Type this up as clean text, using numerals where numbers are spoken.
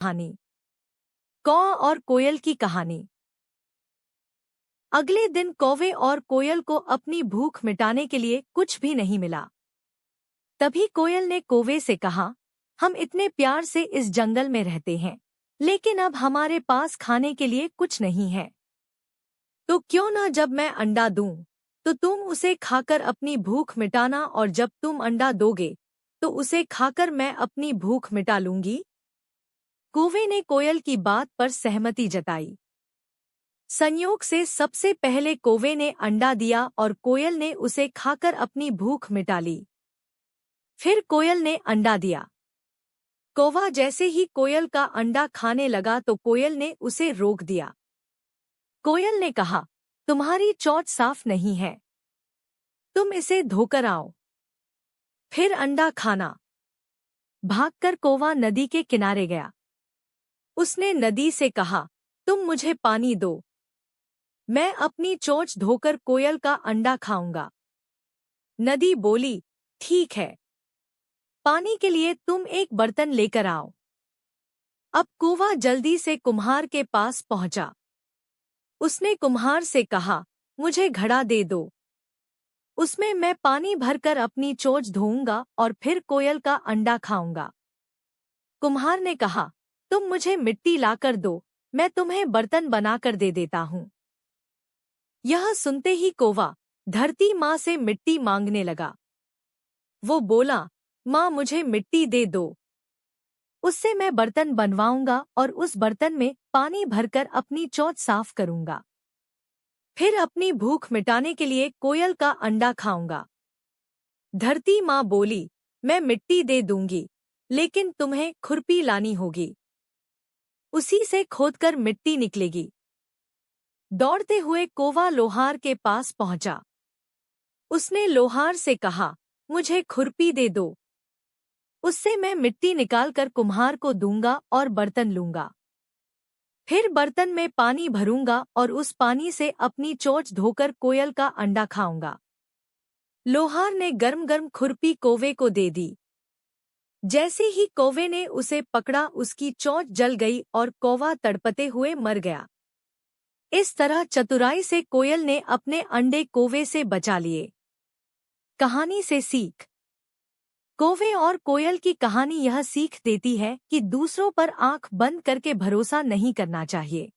कहानी। कौवा और कोयल की कहानी। अगले दिन कौवे और कोयल को अपनी भूख मिटाने के लिए कुछ भी नहीं मिला। तभी कोयल ने कौवे से कहा, हम इतने प्यार से इस जंगल में रहते हैं, लेकिन अब हमारे पास खाने के लिए कुछ नहीं है। तो क्यों ना जब मैं अंडा दूं, तो तुम उसे खाकर अपनी भूख मिटाना, और जब तुम अंडा दोगे तो उसे खाकर मैं अपनी भूख मिटा लूंगी। कौवे ने कोयल की बात पर सहमति जताई। संयोग से सबसे पहले कौवे ने अंडा दिया और कोयल ने उसे खाकर अपनी भूख मिटा ली। फिर कोयल ने अंडा दिया। कौवा जैसे ही कोयल का अंडा खाने लगा तो कोयल ने उसे रोक दिया। कोयल ने कहा, तुम्हारी चोंच साफ नहीं है, तुम इसे धोकर आओ, फिर अंडा खाना। भागकर कौवा नदी के किनारे गया। उसने नदी से कहा, तुम मुझे पानी दो, मैं अपनी चोंच धोकर कोयल का अंडा खाऊंगा। नदी बोली, ठीक है, पानी के लिए तुम एक बर्तन लेकर आओ। अब कौवा जल्दी से कुम्हार के पास पहुंचा। उसने कुम्हार से कहा, मुझे घड़ा दे दो, उसमें मैं पानी भरकर अपनी चोंच धोऊंगा और फिर कोयल का अंडा खाऊंगा। कुम्हार ने कहा, तुम मुझे मिट्टी लाकर दो, मैं तुम्हें बर्तन बनाकर दे देता हूँ। यह सुनते ही कौवा धरती माँ से मिट्टी मांगने लगा। वो बोला, माँ मुझे मिट्टी दे दो, उससे मैं बर्तन बनवाऊंगा और उस बर्तन में पानी भरकर अपनी चोंच साफ करूंगा। फिर अपनी भूख मिटाने के लिए कोयल का अंडा खाऊंगा। धरती माँ बोली, मैं मिट्टी दे दूंगी, लेकिन तुम्हें खुरपी लानी होगी, उसी से खोदकर मिट्टी निकलेगी। दौड़ते हुए कौवा लोहार के पास पहुंचा। उसने लोहार से कहा, मुझे खुरपी दे दो, उससे मैं मिट्टी निकालकर कुम्हार को दूंगा और बर्तन लूंगा। फिर बर्तन में पानी भरूंगा और उस पानी से अपनी चोंच धोकर कोयल का अंडा खाऊंगा। लोहार ने गर्म गर्म खुरपी कौवे को दे दी। जैसे ही कौवे ने उसे पकड़ा, उसकी चोंच जल गई और कौवा तड़पते हुए मर गया। इस तरह चतुराई से कोयल ने अपने अंडे कौवे से बचा लिए। कहानी से सीख। कौवे और कोयल की कहानी यह सीख देती है कि दूसरों पर आंख बंद करके भरोसा नहीं करना चाहिए।